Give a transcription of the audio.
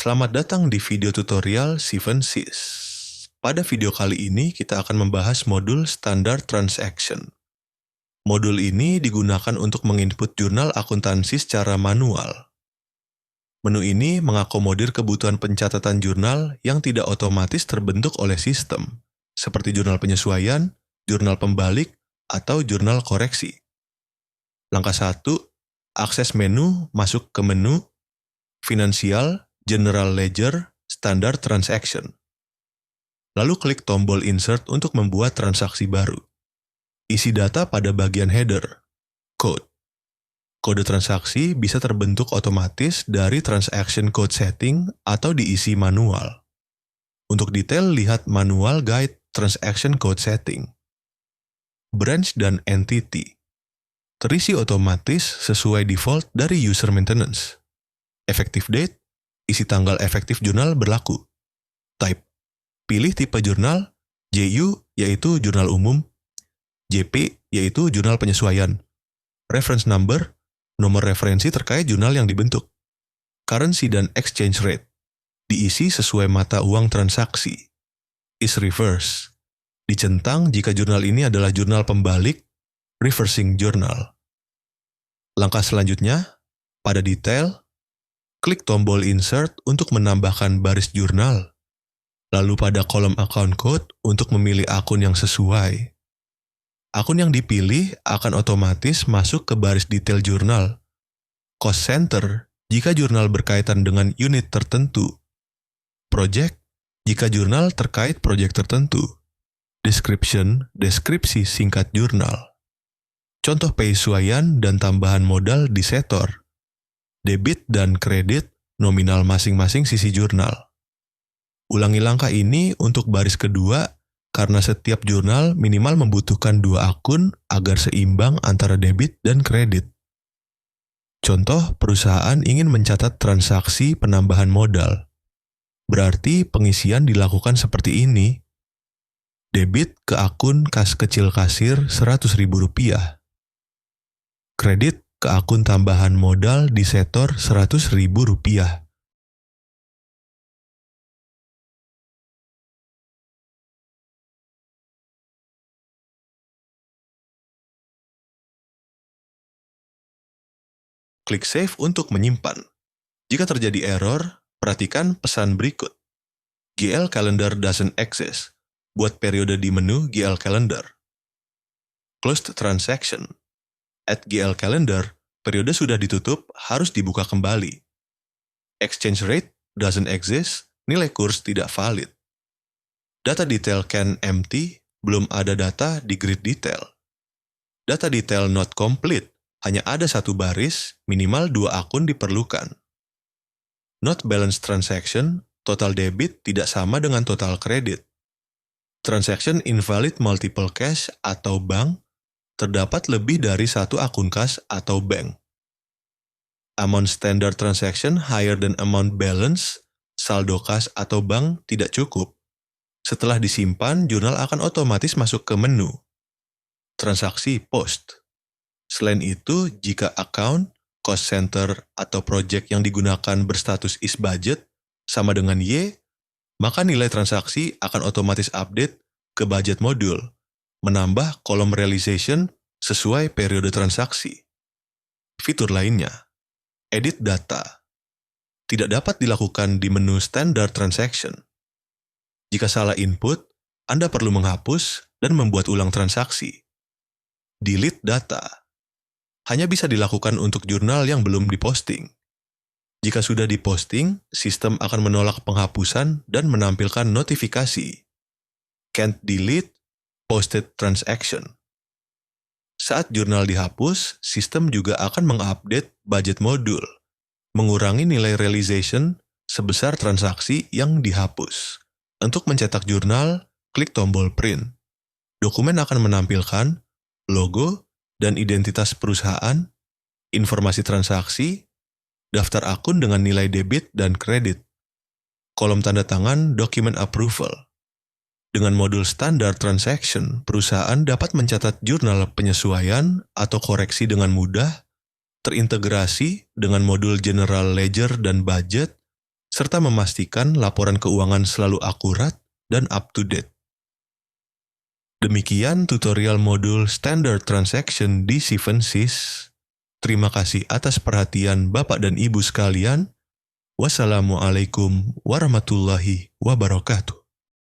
Selamat datang di video tutorial 7sys. Pada video kali ini kita akan membahas modul Standard Transaction. Modul ini digunakan untuk menginput jurnal akuntansi secara manual. Menu ini mengakomodir kebutuhan pencatatan jurnal yang tidak otomatis terbentuk oleh sistem, seperti jurnal penyesuaian, jurnal pembalik, atau jurnal koreksi. Langkah 1, akses menu, masuk ke menu, Finansial, General Ledger, Standard Transaction. Lalu klik tombol Insert untuk membuat transaksi baru. Isi data pada bagian header. Code. Kode transaksi bisa terbentuk otomatis dari Transaction Code Setting atau diisi manual. Untuk detail, lihat Manual Guide Transaction Code Setting. Branch dan Entity. Terisi otomatis sesuai default dari User Maintenance. Effective Date. Isi tanggal efektif jurnal berlaku. Type. Pilih tipe jurnal, JU yaitu jurnal umum, JP yaitu jurnal penyesuaian. Reference number, nomor referensi terkait jurnal yang dibentuk. Currency dan exchange rate. Diisi sesuai mata uang transaksi. Is reverse. Dicentang jika jurnal ini adalah jurnal pembalik, reversing journal. Langkah selanjutnya, pada detail, klik tombol Insert untuk menambahkan baris jurnal. Lalu pada kolom account code untuk memilih akun yang sesuai. Akun yang dipilih akan otomatis masuk ke baris detail jurnal. Cost center jika jurnal berkaitan dengan unit tertentu. Project jika jurnal terkait project tertentu. Description, deskripsi singkat jurnal. Contoh penyesuaian dan tambahan modal di setor. Debit dan kredit nominal masing-masing sisi jurnal. Ulangi langkah ini untuk baris kedua karena setiap jurnal minimal membutuhkan 2 akun agar seimbang antara debit dan kredit. Contoh, perusahaan ingin mencatat transaksi penambahan modal. Berarti pengisian dilakukan seperti ini. Debit ke akun kas kecil kasir Rp100.000. Kredit ke akun tambahan modal di setor Rp100.000. Klik Save untuk menyimpan. Jika terjadi error, perhatikan pesan berikut. GL Calendar doesn't exist. Buat periode di menu GL Calendar. Closed Transaction. At GL Calendar, periode sudah ditutup, harus dibuka kembali. Exchange rate doesn't exist, nilai kurs tidak valid. Data detail can empty, belum ada data di grid detail. Data detail not complete, hanya ada 1 baris, minimal 2 akun diperlukan. Not balance transaction, total debit tidak sama dengan total kredit. Transaction invalid multiple cash atau bank, terdapat lebih dari 1 akun kas atau bank. Amount standard transaction higher than amount balance, saldo kas atau bank tidak cukup. Setelah disimpan, jurnal akan otomatis masuk ke menu. Transaksi post. Selain itu, jika account, cost center, atau project yang digunakan berstatus is budget sama dengan Y, maka nilai transaksi akan otomatis update ke budget module, menambah kolom realization sesuai periode transaksi. Fitur lainnya, edit data. Tidak dapat dilakukan di menu Standard Transaction. Jika salah input, Anda perlu menghapus dan membuat ulang transaksi. Delete data. Hanya bisa dilakukan untuk jurnal yang belum diposting. Jika sudah diposting, sistem akan menolak penghapusan dan menampilkan notifikasi. Can't delete posted transaction. Saat jurnal dihapus, sistem juga akan mengupdate budget modul, mengurangi nilai realization sebesar transaksi yang dihapus. Untuk mencetak jurnal, klik tombol Print. Dokumen akan menampilkan logo dan identitas perusahaan, informasi transaksi, daftar akun dengan nilai debit dan kredit, kolom tanda tangan Document Approval. Dengan modul Standard Transaction, perusahaan dapat mencatat jurnal penyesuaian atau koreksi dengan mudah, terintegrasi dengan modul General Ledger dan Budget, serta memastikan laporan keuangan selalu akurat dan up-to-date. Demikian tutorial modul Standard Transaction di 7sys. Terima kasih atas perhatian Bapak dan Ibu sekalian. Wassalamualaikum warahmatullahi wabarakatuh.